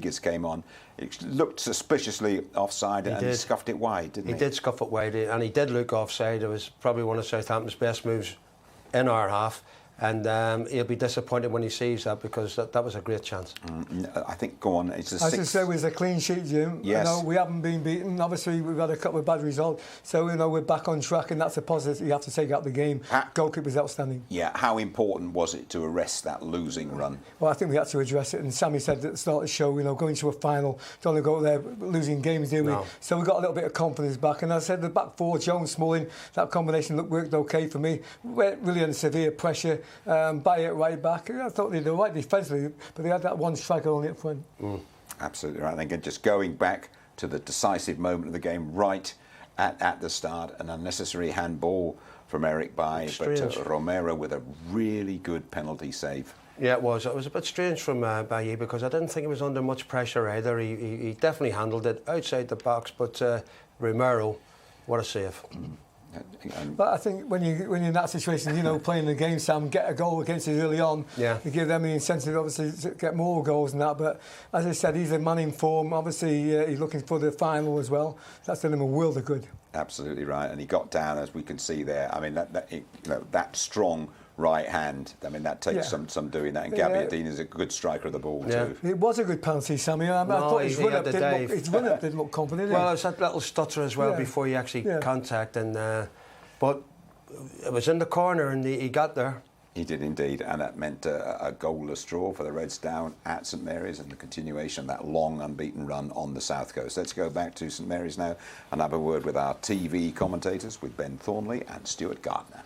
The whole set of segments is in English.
Rodriguez came on. It looked suspiciously offside and he scuffed it wide, didn't he? He did scuff it wide, and he did look offside. It was probably one of Southampton's best moves in our half. And he'll be disappointed when he sees that, because that was a great chance. I think, go on, it's a As you say, it was a clean sheet, Jim. Yes. You know, we haven't been beaten. Obviously, we've had a couple of bad results. So, you know, we're back on track, and that's a positive you have to take out the game. Goalkeeper's outstanding. Yeah, how important was it to arrest that losing run? Well, I think we had to address it. And Sammy said at the start of the show, you know, going to a final, don't want to go there losing games, do we? No. So we got a little bit of confidence back. And as I said, the back four, Jones, Smalling, that combination worked okay for me. Really under severe pressure. By it right back. I thought they were right defensively, but they had that one striker only up front. Absolutely right. And again, just going back to the decisive moment of the game, right at the start, an unnecessary handball from Eric Bailly, but Romero with a really good penalty save. Yeah, it was. It was a bit strange from Bailly, because I didn't think he was under much pressure either. He definitely handled it outside the box, but Romero, what a save. But I think when you're in that situation, you know, playing the game, Sam, get a goal against us early on, you give them the incentive, obviously, to get more goals than that. But as I said, he's a man in form. Obviously, he's looking for the final as well. That's done him a world of good. Absolutely right. And he got down, as we can see there. I mean, that strong right hand, I mean, that takes some doing that. And Gabbiadini is a good striker of the ball too. It was a good penalty, Sammy. I thought his run-up didn't look confident. Well, it's that little stutter as well before you actually contact. But it was in the corner and he got there. He did indeed, and that meant a goalless draw for the Reds down at St Mary's, and the continuation of that long unbeaten run on the South Coast. Let's go back to St Mary's now and have a word with our TV commentators, with Ben Thornley and Stuart Gardner.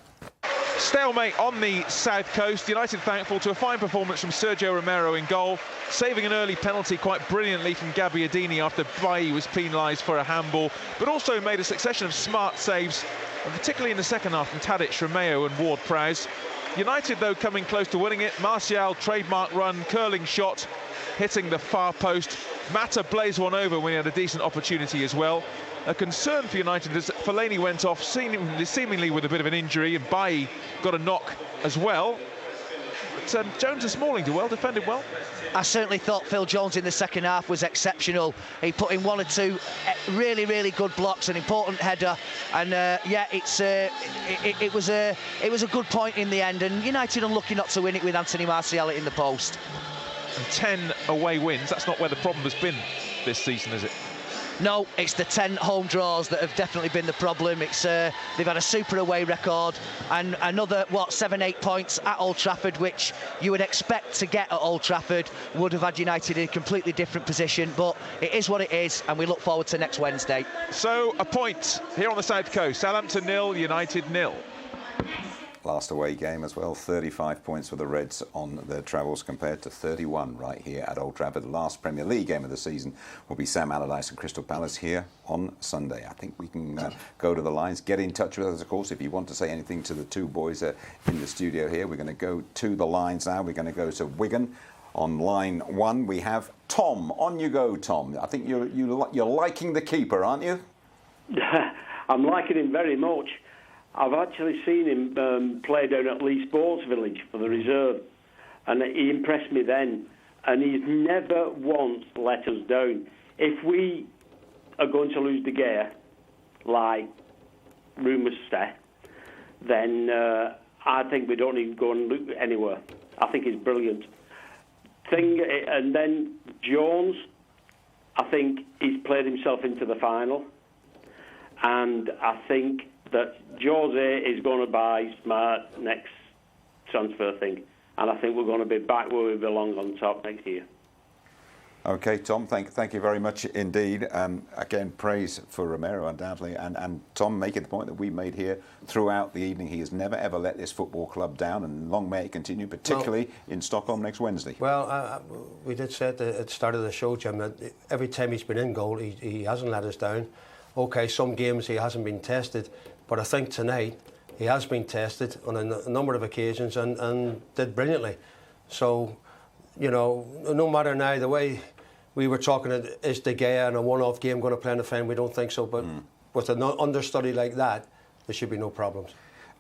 Stalemate on the South Coast. United thankful to a fine performance from Sergio Romero in goal, saving an early penalty quite brilliantly from Gabbiadini after Bailly was penalised for a handball, but also made a succession of smart saves, and particularly in the second half from Tadic, Romeo and Ward-Prowse. United, though, coming close to winning it. Martial, trademark run, curling shot, hitting the far post. Mata blazed one over when he had a decent opportunity as well. A concern for United as Fellaini went off seemingly with a bit of an injury, and Bailly got a knock as well. But Jones and Smalling did well, defended well. I certainly thought Phil Jones in the second half was exceptional. He put in one or two really, really good blocks, an important header, and it was a good point in the end. And United unlucky not to win it with Anthony Martial in the post. And 10 away wins. That's not where the problem has been this season, is it? No, it's the 10 home draws that have definitely been the problem. It's they've had a super away record, and another 7-8 points at Old Trafford, which you would expect to get at Old Trafford, would have had United in a completely different position. But it is what it is, and we look forward to next Wednesday. So a point here on the South Coast. Southampton 0, United 0. Last away game as well, 35 points for the Reds on their travels compared to 31 right here at Old Trafford. The last Premier League game of the season will be Sam Allardyce and Crystal Palace here on Sunday. I think we can go to the lines, get in touch with us, of course, if you want to say anything to the two boys in the studio here. We're going to go to the lines now. We're going to go to Wigan. On line one, we have Tom. On you go, Tom. I think you're liking the keeper, aren't you? I'm liking him very much. I've actually seen him play down at Lee Sports Village for the reserve, and he impressed me then, and he's never once let us down. If we are going to lose the gear, like rumours say, then I think we don't even go and look anywhere. I think he's brilliant. And then Jones, I think he's played himself into the final, and I think that Jose is going to buy smart next transfer thing, and I think we're going to be back where we belong on top next year. OK, Tom, thank you very much indeed. Again, praise for Romero, undoubtedly, and Tom, making the point that we made here throughout the evening. He has never, ever let this football club down, and long may it continue, particularly in Stockholm next Wednesday. Well, we did say at the start of the show, Jim, that every time he's been in goal, he hasn't let us down. OK, some games he hasn't been tested, but I think tonight he has been tested on a number of occasions and did brilliantly. So, you know, no matter now, the way we were talking, is De Gea and a one-off game going to play in the final? We don't think so, but with an understudy like that, there should be no problems.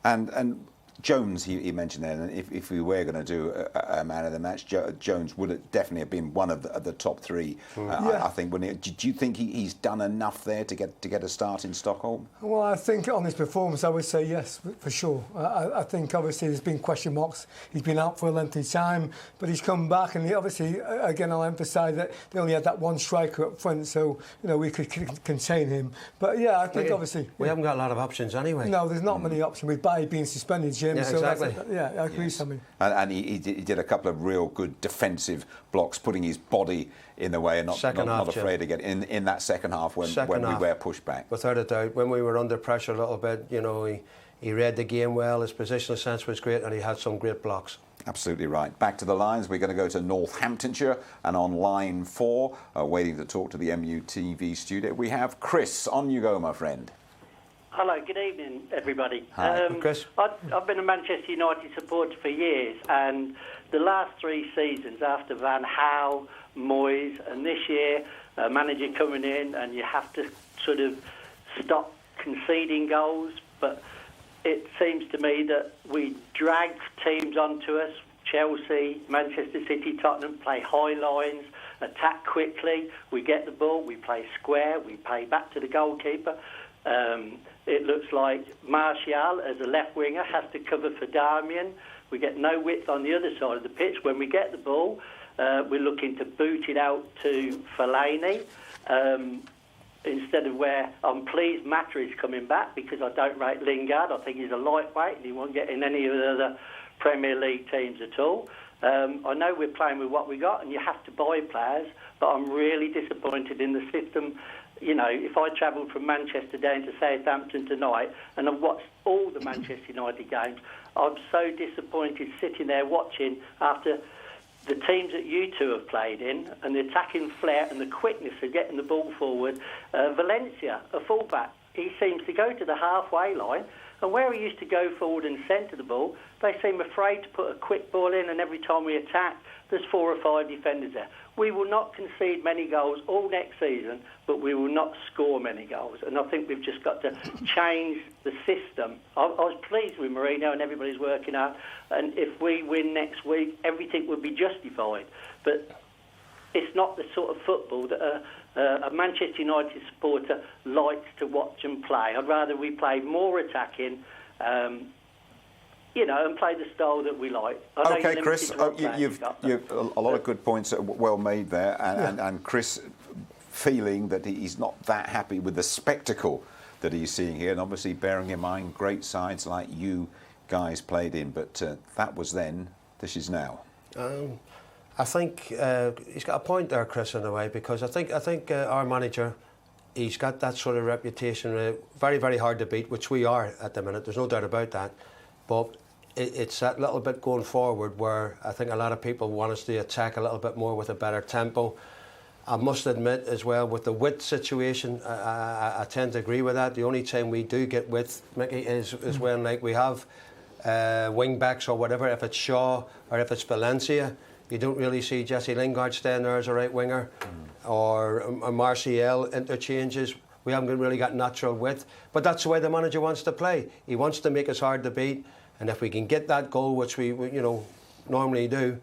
And Jones, he mentioned there, and if we were going to do a man of the match, Jones would have definitely have been one of the top three. I think. Do you think he's done enough there to get a start in Stockholm? Well, I think on his performance, I would say yes, for sure. I think obviously there's been question marks. He's been out for a lengthy time, but he's come back, and obviously, again, I'll emphasise that they only had that one striker up front, so we could contain him. But yeah, I think obviously we haven't got a lot of options anyway. No, there's not many options with Bailly being suspended, Jim. Yeah, so exactly. I agree, Sammy. And he did a couple of real good defensive blocks, putting his body in the way and not afraid to get in that second half when we were pushed back. Without a doubt, when we were under pressure a little bit, he read the game well, his positional sense was great, and he had some great blocks. Absolutely right. Back to the lines. We're going to go to Northamptonshire, and on line 4, waiting to talk to the MUTV studio, we have Chris. On you go, my friend. Hello, good evening, everybody. Hi. Chris. I've been a Manchester United supporter for years, and the last 3 seasons after Van Gaal, Moyes, and this year, a manager coming in, and you have to sort of stop conceding goals, but it seems to me that we drag teams onto us. Chelsea, Manchester City, Tottenham play high lines, attack quickly, we get the ball, we play square, we play back to the goalkeeper. It looks like Martial, as a left winger, has to cover for Darmian. We get no width on the other side of the pitch. When we get the ball, we're looking to boot it out to Fellaini. Instead of where I'm pleased Mata is coming back, because I don't rate Lingard. I think he's a lightweight and he won't get in any of the other Premier League teams at all. I know we're playing with what we got and you have to buy players, but I'm really disappointed in the system. If I travelled from Manchester down to Southampton tonight and I've watched all the Manchester United games, I'm so disappointed sitting there watching after the teams that you two have played in and the attacking flair and the quickness of getting the ball forward. Valencia, a fullback, he seems to go to the halfway line, and where he used to go forward and centre the ball, they seem afraid to put a quick ball in, and every time we attack, there's 4 or 5 defenders there. We will not concede many goals all next season, but we will not score many goals. And I think we've just got to change the system. I was pleased with Mourinho and everybody's working out. And if we win next week, everything would be justified. But it's not the sort of football that a Manchester United supporter likes to watch and play. I'd rather we played more attacking, and play the style that we like. Okay, Chris, you've a lot of good points well made there, and Chris feeling that he's not that happy with the spectacle that he's seeing here, and obviously bearing in mind great sides like you guys played in, but that was then, this is now. I think he's got a point there, Chris, in a way, because I think our manager, he's got that sort of reputation, very, very hard to beat, which we are at the minute, there's no doubt about that. But it's that little bit going forward where I think a lot of people want us to attack a little bit more with a better tempo. I must admit as well, with the width situation, I tend to agree with that. The only time we do get width, Mickey, is when we have wing backs or whatever. If it's Shaw or if it's Valencia, you don't really see Jesse Lingard staying there as a right winger, or Martial interchanges. We haven't really got natural width, but that's the way the manager wants to play. He wants to make us hard to beat, and if we can get that goal, which we normally do,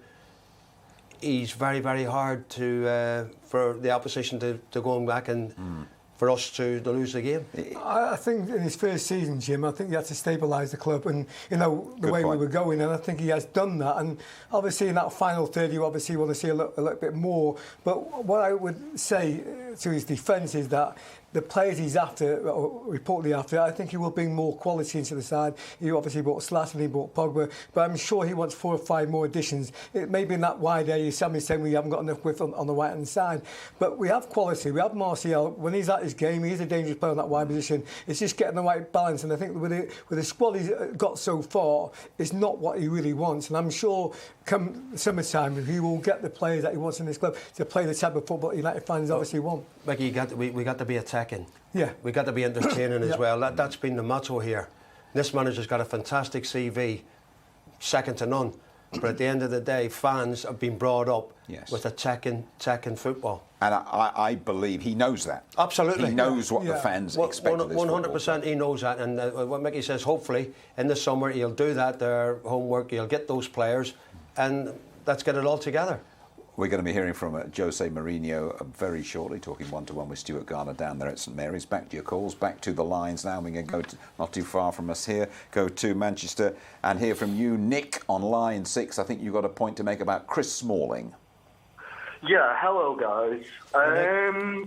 he's very, very hard for the opposition to go back and for us to lose the game. I think in his first season, Jim, I think he had to stabilise the club and the way we were going, and I think he has done that. And obviously in that final third, you obviously want to see a little bit more. But what I would say to his defence is that the players he's after, or reportedly after, I think he will bring more quality into the side. He obviously bought Zlatan, he bought Pogba, but I'm sure he wants 4 or 5 more additions. It may be in that wide area. Sammy's saying we haven't got enough width on the right-hand side. But we have quality. We have Martial. When he's at his game, he's a dangerous player on that wide position. It's just getting the right balance. And I think with the squad he's got so far, it's not what he really wants. And I'm sure come summertime, he will get the players that he wants in this club to play the type of football United fans obviously want. Mickey, we got to be attacking. Yeah. We got to be entertaining as well. That's been the motto here. This manager's got a fantastic CV, second to none. But at the end of the day, fans have been brought up with attacking football. And I believe he knows that. Absolutely. He knows what the fans expect of this 100% he knows that. And what Mickey says, hopefully, in the summer, he'll do that, their homework, he'll get those players, and let's get it all together. We're going to be hearing from Jose Mourinho very shortly, talking one-to-one with Stuart Garner down there at St Mary's. Back to your calls, back to the lines now. We can go not too far from us here, go to Manchester and hear from you, Nick, on line 6. I think you've got a point to make about Chris Smalling. Yeah, hello guys. I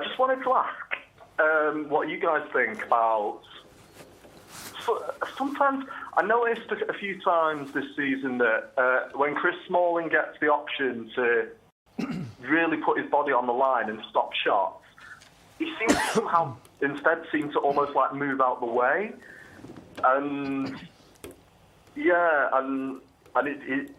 just wanted to ask what you guys think about... Sometimes I noticed a few times this season that when Chris Smalling gets the option to really put his body on the line and stop shots, he seems to somehow instead seem to almost like move out the way, and it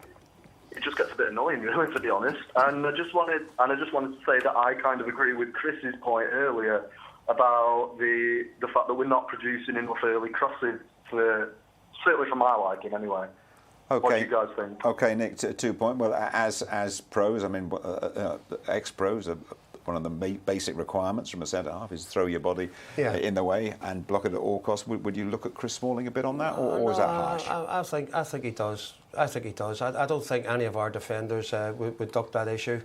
just gets a bit annoying, really, to be honest. And I just wanted to say that I kind of agree with Chris's point earlier about the fact that we're not producing enough early crosses, certainly for my liking, anyway. Okay. What do you guys think? Okay, Nick, 2 point. Well, as pros, I mean, ex-pros, one of the basic requirements from a centre-half is throw your body in the way and block it at all costs. Would you look at Chris Smalling a bit on that, or is that harsh? I think he does. I think he does. I don't think any of our defenders would duck that issue.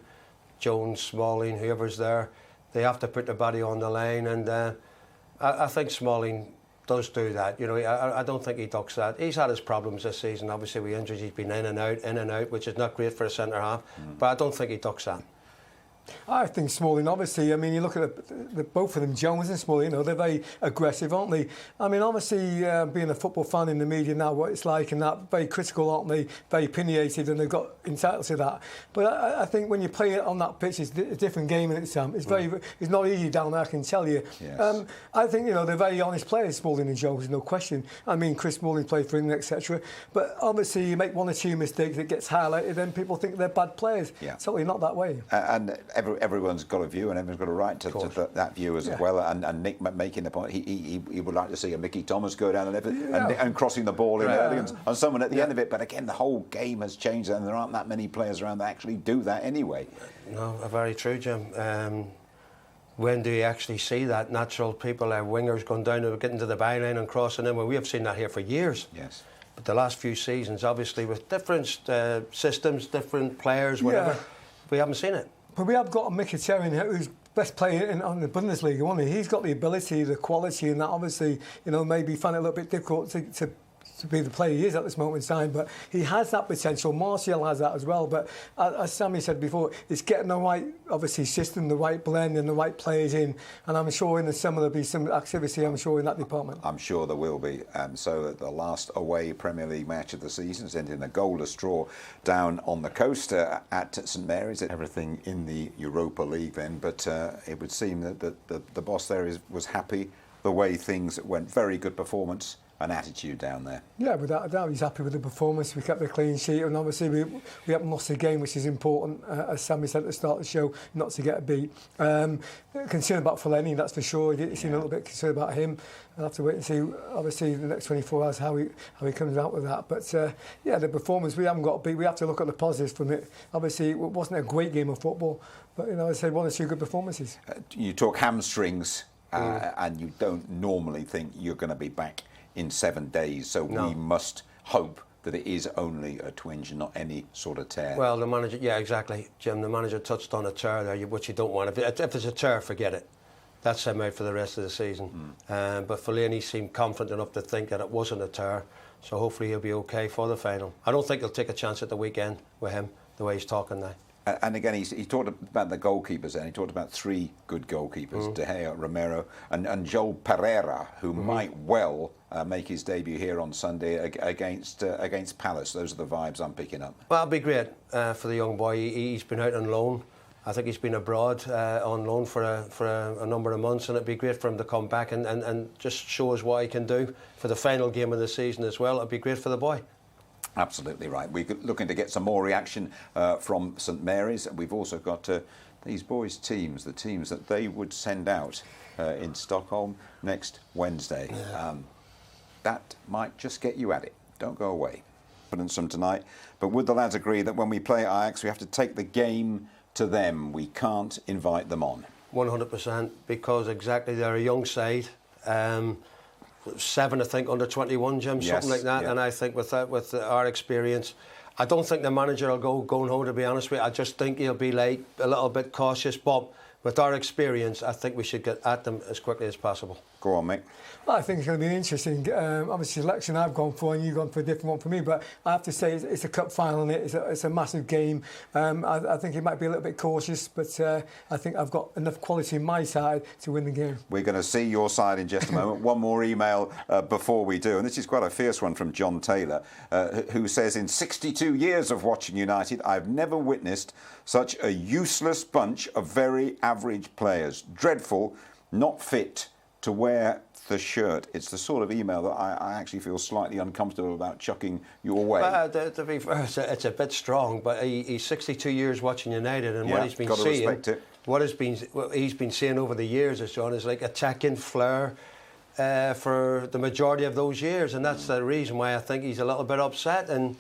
Jones, Smalling, whoever's there, they have to put their body on the line, and I think Smalling does do that. You know, I don't think he ducks that. He's had his problems this season. Obviously, with injuries, he's been in and out, which is not great for a centre half. But I don't think he ducks that. I think Smalling, obviously, I mean, you look at both of them, Jones and Smalling, you know, they're very aggressive, aren't they? I mean, obviously, being a football fan in the media now, what it's like, and that, very critical, aren't they? Very opinionated, and they've got entitled to that. But I think when you play it on that pitch, it's a different game in itself. It's it's not easy down there, I can tell you. Yes. I think, you know, they're very honest players, Smalling and Jones, no question. I mean, Chris Smalling played for England, etc. But obviously, you make one or two mistakes, it gets highlighted, then people think they're bad players. Yeah. It's totally not that way. And everyone's got a view, and everyone's got a right to that view as well. And Nick making the point, he would like to see a Mickey Thomas go down and crossing the ball in early and someone at the end of it. But again, the whole game has changed, and there aren't that many players around that actually do that anyway. No, very true, Jim. When do you actually see that natural people, wingers going down and getting to the byline and crossing in? Well, we have seen that here for years. Yes. But the last few seasons, obviously, with different systems, different players, whatever, we haven't seen it. But we have got a Mkhitaryan who's best player on the Bundesliga, wasn't he? He's got the ability, the quality, and that obviously, you know, maybe find it a little bit difficult to be the player he is at this moment in time, but he has that potential. Martial has that as well, but as Sammy said before, it's getting the right, obviously, system, the right blend and the right players in, and I'm sure in the summer there'll be some activity, I'm sure, in that department. I'm sure there will be. So the last away Premier League match of the season is ending a goalless draw down on the coast at St Mary's. Everything in the Europa League then, but it would seem that the boss there was happy the way things went. Very good performance and attitude down there. Yeah, without a doubt, he's happy with the performance. We kept the clean sheet, and obviously we haven't lost the game, which is important, as Sammy said at the start of the show, not to get a beat. Concerned about Fellaini, that's for sure. You seem a little bit concerned about him. I'll have to wait and see, obviously, the next 24 hours how he comes out with that. But the performance, we haven't got to beat. We have to look at the positives from it. Obviously, it wasn't a great game of football, but I said one or two good performances. You talk hamstrings, and you don't normally think you're going to be back in 7 days, so we must hope that it is only a twinge and not any sort of tear. Well, the manager, exactly, Jim. The manager touched on a tear there, which you don't want. If it's a tear, forget it. That's him out for the rest of the season. But Fellaini seemed confident enough to think that it wasn't a tear, so hopefully he'll be okay for the final. I don't think he'll take a chance at the weekend with him, the way he's talking now. And again, he talked about the goalkeepers, and he talked about 3 good goalkeepers, De Gea, Romero, and Joel Pereira, who might well make his debut here on Sunday against Palace. Those are the vibes I'm picking up. Well, it'll be great for the young boy. He's been out on loan. I think he's been abroad on loan for a number of months, and it'd be great for him to come back and just show us what he can do for the final game of the season as well. It'd be great for the boy. Absolutely right. We're looking to get some more reaction from St Mary's. We've also got these boys' teams, the teams that they would send out in Stockholm next Wednesday. That might just get you at it. Don't go away. confidence from tonight. But would the lads agree that when we play Ajax, we have to take the game to them? We can't invite them on. 100%, because exactly they're a young side. 7, I think, under 21, Jim, yes, something like that. Yeah. And I think with our experience, I don't think the manager will going home, to be honest with you. I just think he'll be like a little bit cautious. But with our experience, I think we should get at them as quickly as possible. Go on, Mick. Well, I think it's going to be interesting. Obviously, selection I've gone for, and you've gone for a different one for me. But I have to say, it's a cup final, and it's a massive game. I think he might be a little bit cautious, but I think I've got enough quality on my side to win the game. We're going to see your side in just a moment. One more email before we do, and this is quite a fierce one from John Taylor, who says, in 62 years of watching United, I've never witnessed such a useless bunch of very average players. Dreadful, not fit to wear the shirt. It's the sort of email that I actually feel slightly uncomfortable about chucking your way. To be fair, it's a bit strong, but he's 62 years watching United, and what he's been seeing, what he's been seeing over the years, as John, is like attacking flair for the majority of those years, and that's the reason why I think he's a little bit upset, and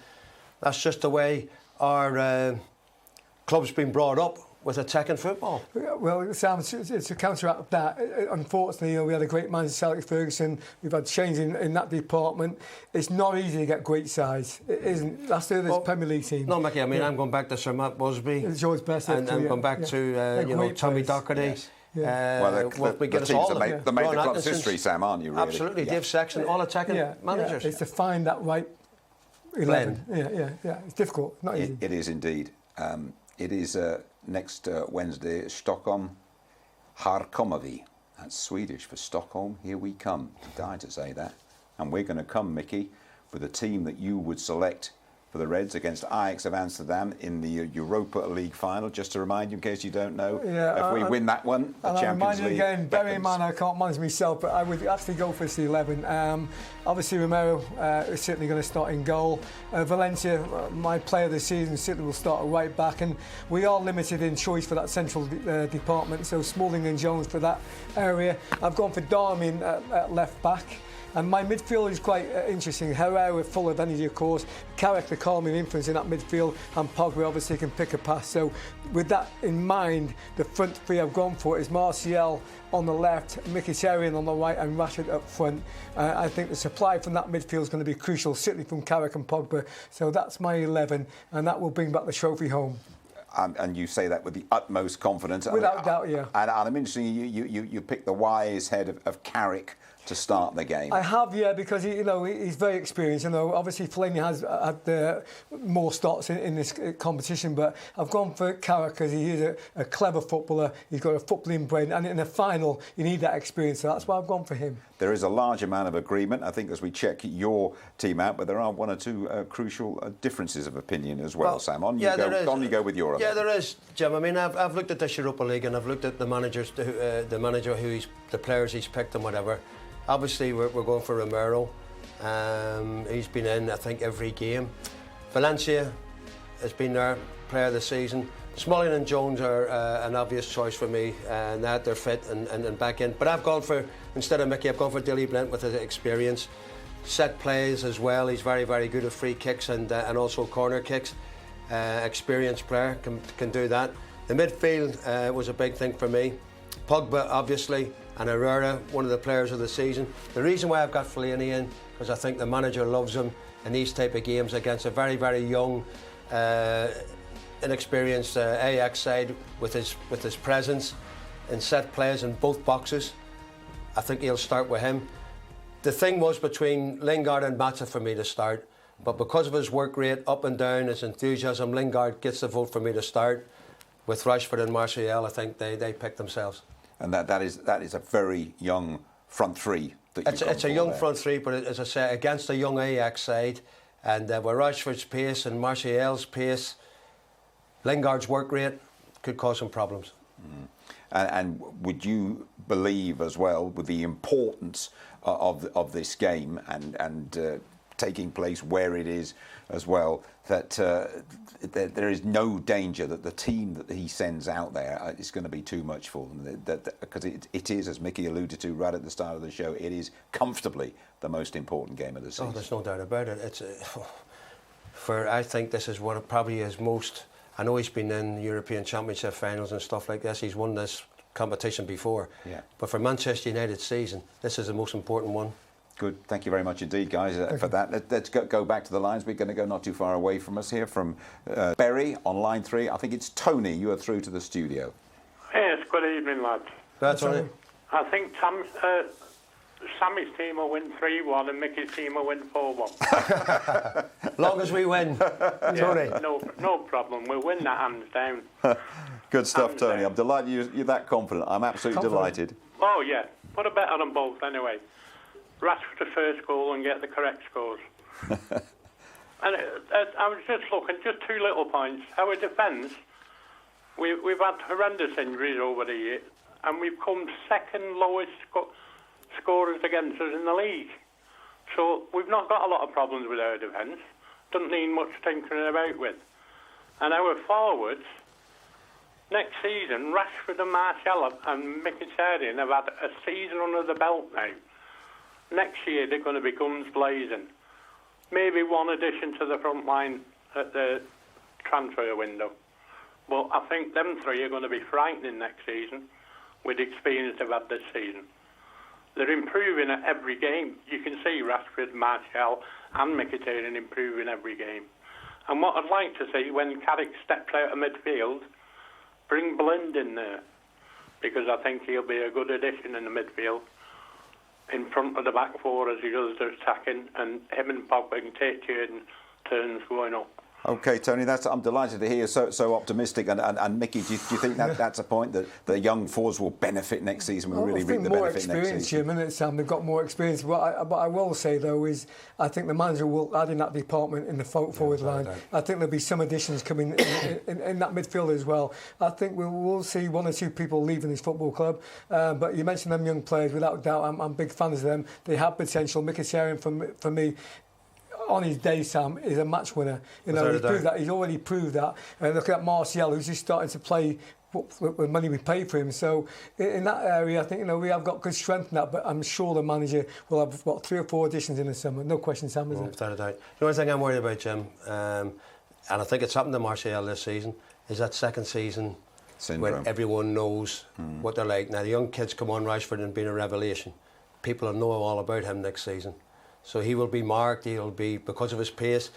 that's just the way our club's been brought up, with attacking football. Well, Sam, to counteract that, unfortunately, we had a great manager, Celtic Ferguson. We've had change in that department. It's not easy to get great sides. It isn't. That's the Premier League team. No, Mickey, I mean, I'm going back to Sir Matt Busby. It's George Best. And I'm going back to, Tommy Docherty. Yes. Yeah. Well, the teams that made the club's history, Sam, aren't you, really? Absolutely. Yeah. Dave Sexton, all attacking managers. It's to find that right 11. Yeah. It's difficult. Not easy. It is indeed. It is next Wednesday, Stockholm, Här kommer vi. That's Swedish for Stockholm. Here we come. I died to say that. And we're going to come, Mickey, with a team that you would select for the Reds against Ajax of Amsterdam in the Europa League final. Just to remind you, in case you don't know, if we win that one, the Champions League. Again, bearing in mind I can't manage myself, but I would actually go for the 11. Obviously, Romero is certainly going to start in goal. Valencia, my player of the season, certainly will start right back, and we are limited in choice for that central department. So Smalling and Jones for that area. I've gone for Darwin at left back. And my midfield is quite interesting. Herrera full of energy, of course. Carrick, the calming influence in that midfield, and Pogba obviously can pick a pass. So with that in mind, the front three I've gone for is Martial on the left, Mkhitaryan on the right, and Rashford up front. I think the supply from that midfield is going to be crucial, certainly from Carrick and Pogba. So that's my 11, and that will bring back the trophy home. And you say that with the utmost confidence. Without doubt, yeah. And I'm interested, you pick the wise head of Carrick to start the game. I have, because he's very experienced. Obviously Fellaini has had more starts in this competition, but I've gone for Carrick because he is a clever footballer. He's got a footballing brain, and in a final, you need that experience. So that's why I've gone for him. There is a large amount of agreement, I think, as we check your team out, but there are one or two crucial differences of opinion as well, Sam. On you go with your. Yeah, there is, Jim. I mean, I've looked at this Europa League, and I've looked at the managers, the players he's picked and whatever. Obviously, we're going for Romero. He's been in, I think, every game. Valencia has been their player of the season. Smalling and Jones are an obvious choice for me, and that they're fit and back in. But I've gone for, instead of Mickey, I've gone for Dilly Blent with his experience. Set plays as well. He's very, very good at free kicks and also corner kicks. Experienced player, can do that. The midfield was a big thing for me. Pogba, obviously, and Herrera, one of the players of the season. The reason why I've got Fellaini in, because I think the manager loves him in these type of games against a very, very young, inexperienced Ajax side with his presence and set plays in both boxes. I think he'll start with him. The thing was between Lingard and Matza for me to start, but because of his work rate, up and down, his enthusiasm, Lingard gets the vote for me to start. With Rashford and Martial, I think they picked themselves. And that is a very young front three. It's a young front three, but as I say, against a young Ajax side, and with Rashford's pace and Martial's pace, Lingard's work rate could cause some problems. And would you believe as well, with the importance of this game and taking place where it is as well, that there is no danger that the team that he sends out there is going to be too much for them? Because it is, as Mickey alluded to right at the start of the show, it is comfortably the most important game of the season. Oh, there's no doubt about it. It's I think this is one of probably his most. I know he's been in European Championship finals and stuff like this. He's won this competition before. Yeah. But for Manchester United's season, this is the most important one. Good. Thank you very much indeed, guys, for that. Let's go back to the lines. We're going to go not too far away from us here, from Berry on line 3. I think it's Tony. You are through to the studio. Yes, good evening, lads. That's right. I think Sammy's team will win 3-1 and Mickey's team will win 4-1. Long as we win, Tony. No problem. We'll win that hands down. Good stuff, Tony. I'm delighted you're that confident. I'm absolutely delighted. Oh, yeah. Put a bet on them both anyway. Rashford the first goal and get the correct scores. And I was just looking, just 2 little points. Our defence, we've had horrendous injuries over the year, and we've come second lowest scorers against us in the league. So we've not got a lot of problems with our defence. Doesn't need much tinkering about with. And our forwards, next season, Rashford and Martial and Mkhitaryan have had a season under the belt now. Next year they're going to be guns blazing. Maybe one addition to the front line at the transfer window. But I think them 3 are going to be frightening next season with the experience they've had this season. They're improving at every game. You can see Rashford, Martial and Mkhitaryan improving every game. And what I'd like to see when Carrick steps out of midfield, bring Blind in there, because I think he'll be a good addition in the midfield, in front of the back 4 as he does the attacking, and him and Pogba can take turns going up. OK, Tony, I'm delighted to hear you so optimistic. And Mickey, do you think that's a point that the young forwards will benefit next season? Will really reap the benefit next season? More experience, Sam. They've got more experience. What I will say, though, is I think the manager will add in that department in the forward line. I think there'll be some additions coming in that midfield as well. I think we'll see 1 or 2 people leaving this football club. But you mentioned them young players. Without doubt, I'm big fans of them. They have potential. Mkhitaryan, for me, on his day, Sam, is a match winner. He's proved that. He's already proved that. And look at Martial, who's just starting to play with money we pay for him. So in that area, I think we have got good strength in that. But I'm sure the manager will have 3 or 4 additions in the summer. No question, Sam, is it? Without a doubt. The only thing I'm worried about, Jim, and I think it's happened to Martial this season, is that second season syndrome, when everyone knows what they're like. Now the young kids come on Rashford and been a revelation. People will know all about him next season. So he will be marked, he'll be, because of his pace,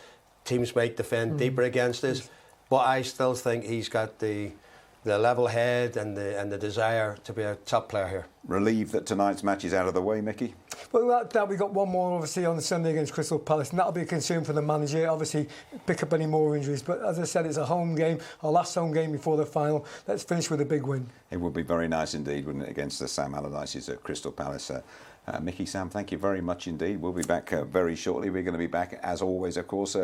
teams might defend deeper against us. But I still think he's got the level head and the desire to be a top player here. Relieved that tonight's match is out of the way, Mickey? Well, that we got one more, obviously, on the Sunday against Crystal Palace, and that'll be a concern for the manager, obviously, pick up any more injuries. But as I said, it's a home game, our last home game before the final. Let's finish with a big win. It would be very nice indeed, wouldn't it, against the Sam Allardyces at Crystal Palace. Mickey, Sam, thank you very much indeed. We'll be back very shortly. We're going to be back, as always, of course,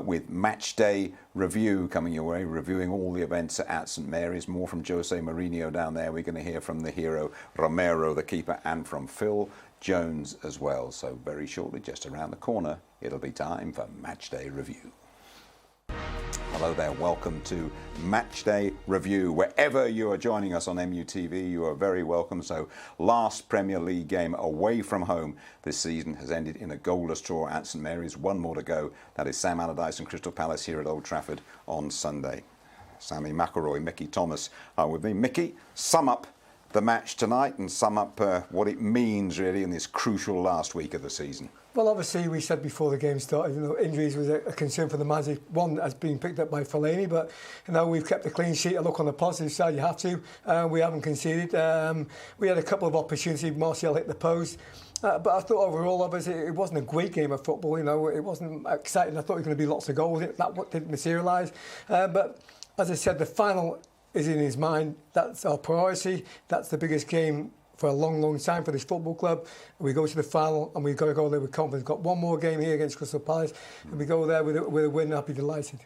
with Match Day Review coming your way, reviewing all the events at St Mary's. More from Jose Mourinho down there. We're going to hear from the hero, Romero, the keeper, and from Phil Jones as well. So very shortly, just around the corner, it'll be time for Match Day Review. Hello there, welcome to Match Day Review. Wherever you are joining us on MUTV, you are very welcome. So, last Premier League game away from home this season has ended in a goalless draw at St Mary's. 1 more to go. That is Sam Allardyce and Crystal Palace here at Old Trafford on Sunday. Sammy McElroy, Mickey Thomas are with me. Mickey, sum up the match tonight and sum up what it means really in this crucial last week of the season. Well, obviously, we said before the game started, injuries was a concern for the manager. One has been picked up by Fellaini, but we've kept a clean sheet. A look on the positive side, you have to. We haven't conceded. We had a couple of opportunities. Martial hit the post. But I thought overall, obviously, it wasn't a great game of football. It wasn't exciting. I thought it was going to be lots of goals. That didn't materialise. But as I said, the final is in his mind. That's our priority. That's the biggest game for a long, long time for this football club. We go to the final and we've got to go there with confidence. Got one more game here against Crystal Palace and we go there with a win. I'll be delighted.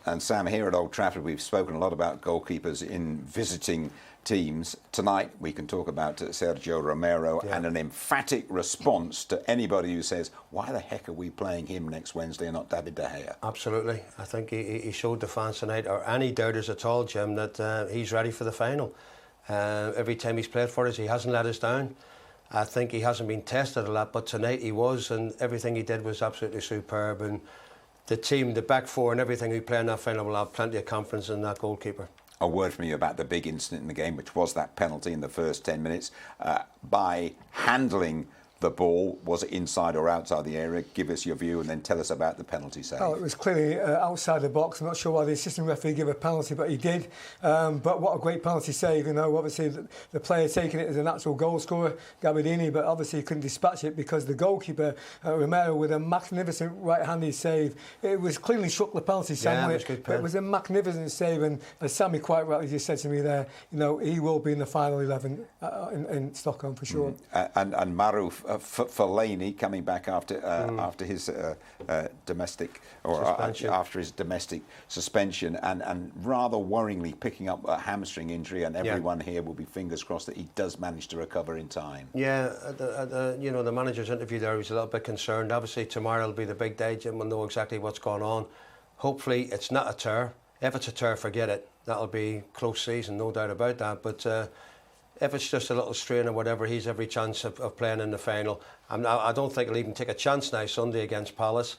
And Sam, here at Old Trafford, we've spoken a lot about goalkeepers in visiting teams. Tonight, we can talk about Sergio Romero and an emphatic response to anybody who says, why the heck are we playing him next Wednesday and not David De Gea? Absolutely. I think he showed the fans tonight, or any doubters at all, Jim, that he's ready for the final. Every time he's played for us, he hasn't let us down. I think he hasn't been tested a lot, but tonight he was, and everything he did was absolutely superb. And the team, the back four and everything who play in that final will have plenty of confidence in that goalkeeper. A word from you about the big incident in the game, which was that penalty in the first 10 minutes. By handling the ball, was it inside or outside the area? Give us your view and then tell us about the penalty save. Oh, it was clearly outside the box. I'm not sure why the assistant referee gave a penalty, but he did. But what a great penalty save. You know, obviously the player taking it as a natural goal scorer, Gabbiadini, but obviously he couldn't dispatch it because the goalkeeper, Romero, with a magnificent right-handed save. It was clearly struck the penalty somewhere. Yeah, it was a magnificent save, and as Sammy quite rightly just said to me there, you know, he will be in the final 11 in Stockholm for sure. And Maruf Fellaini coming back after his domestic after his domestic suspension and rather worryingly picking up a hamstring injury, and everyone here will be fingers crossed that he does manage to recover in time. Yeah, you know, the manager's interview there, he was a little bit concerned. Obviously tomorrow will be the big day. Jim will know exactly what's going on. Hopefully it's not a tear. If it's a tear, forget it. That'll be close season, no doubt about that. But if it's just a little strain or whatever, he's every chance of playing in the final. I don't think he'll even take a chance now Sunday against Palace.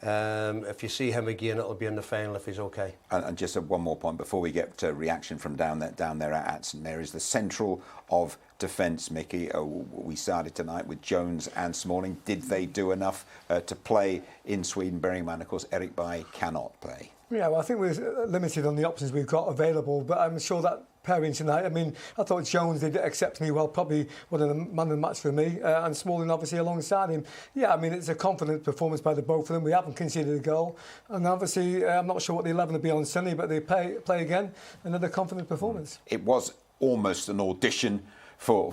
If you see him again, it'll be in the final if he's okay. And just one more point before we get to reaction from down there at St Mary's. The central of defence, Mickey. We started tonight with Jones and Smalling. Did they do enough to play in Sweden, bearing in mind, of course, Eric Bailly cannot play? Yeah, well, I think we're limited on the options we've got available, but I'm sure that pairing tonight, I mean, I thought Jones did exceptionally well, probably one of the man of the match for me, and Smalling obviously alongside him. Yeah, I mean, it's a confident performance by the both of them. We haven't conceded a goal, and obviously I'm not sure what the 11 will be on Sunday, but they play again, another confident performance. It was almost an audition for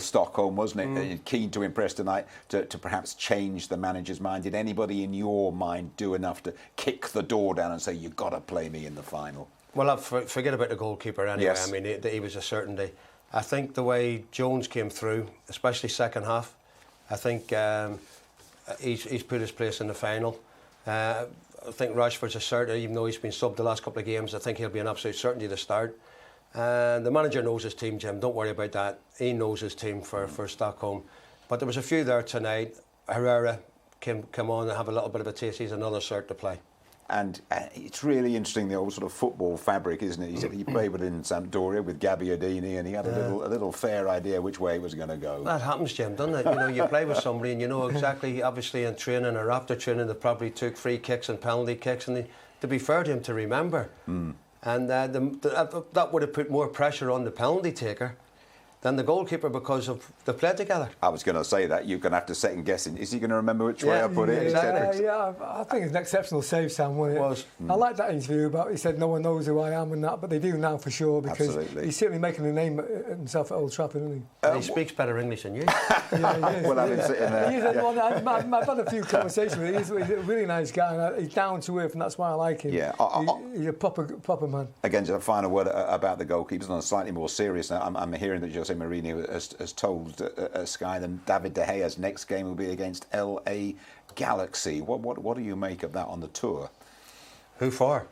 Stockholm, wasn't it? Keen to impress tonight, to perhaps change the manager's mind. Did anybody in your mind do enough to kick the door down and say, you've got to play me in the final? Well, forget about the goalkeeper anyway. Yes. I mean, he was a certainty. I think the way Jones came through, especially second half, I think he's put his place in the final. I think Rashford's a certainty, even though he's been subbed the last couple of games. I think he'll be an absolute certainty to start. The manager knows his team, Jim. Don't worry about that. He knows his team for Stockholm. But there was a few there tonight. Herrera come on and have a little bit of a taste. He's another cert to play. And it's really interesting, the old sort of football fabric, isn't it? He said he played in Sampdoria with Gabbiadini, and he had a little fair idea which way it was going to go. That happens, Jim, doesn't it? You know, you play with somebody and you know exactly, obviously in training or after training, they probably took free kicks and penalty kicks, and to be fair to him, to remember. And that would have put more pressure on the penalty taker than the goalkeeper because of the play together. I was going to say that. You're going to have to second guess him. Is he going to remember which way I put it? Exactly. I think it's an exceptional save, Sam. I like that interview about, he said no one knows who I am and that, but they do now for sure, because he's certainly making a name himself at Old Trafford, isn't he? He speaks better English than you. Yeah, well, I've been sitting there. I've had a few conversations with him. He's a really nice guy, and he's down to earth, and that's why I like him. Yeah, he's a proper man. Again, just a final word about the goalkeepers on a slightly more serious note. I'm hearing that Jose Mourinho has told Sky that David De Gea's next game will be against LA Galaxy. What do you make of that on the tour? Who for?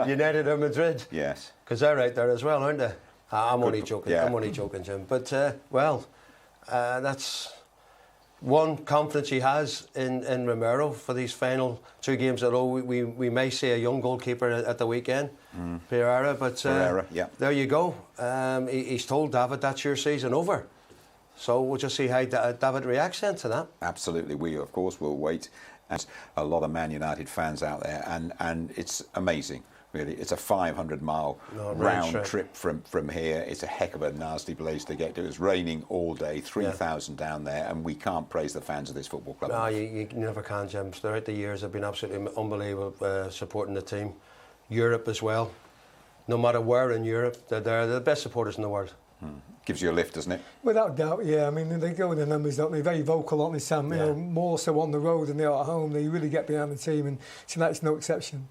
United or Madrid? Yes. Because they're right there as well, aren't they? I'm only joking. Yeah. I'm only joking, Jim. But, that's one confidence he has in Romero for these final two games. Although we may see a young goalkeeper at the weekend, Pereira. But there you go. He's told David that's your season over. So we'll just see how David reacts then to that. Absolutely. We, of course, will wait. There's a lot of Man United fans out there, and it's amazing. Really, it's a 500-mile round trip from here. It's a heck of a nasty place to get to. It's raining all day, 3,000 down there, and we can't praise the fans of this football club. No, you never can, Jim. Throughout the years, they've been absolutely unbelievable supporting the team. Europe as well. No matter where in Europe, they're the best supporters in the world. Gives you a lift, doesn't it? Without doubt, yeah. I mean, they go with the numbers, don't they? Very vocal, aren't they, Sam? You know, more so on the road than they are at home. They really get behind the team, and tonight's no exception.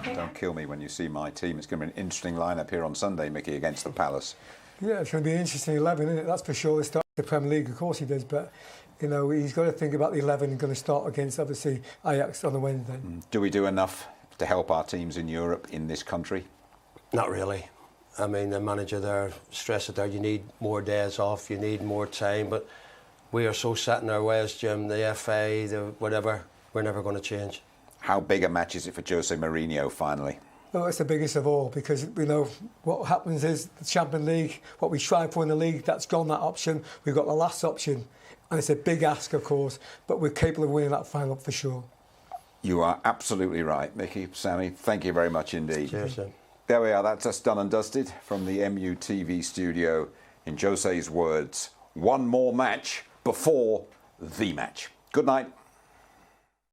Don't kill me when you see my team. It's going to be an interesting lineup here on Sunday, Mickey, against the Palace. Yeah, it's going to be an interesting 11, isn't it? That's for sure. They start the Premier League, of course he does, but you know, he's got to think about the 11 going to start against, obviously, Ajax on the Wednesday. Do we do enough to help our teams in Europe, in this country? Not really. I mean, the manager there stressed it there. You need more days off, you need more time, but we are so set in our ways, Jim. The FA, the whatever, we're never going to change. How big a match is it for Jose Mourinho finally? Well, it's the biggest of all, because we know what happens is the Champions League, what we strive for in the league, that's gone, that option. We've got the last option, and it's a big ask, of course, but we're capable of winning that final for sure. You are absolutely right, Mickey. Sammy, thank you very much indeed. Cheers, then. There we are, that's us done and dusted from the MUTV studio. In Jose's words, one more match before the match. Good night.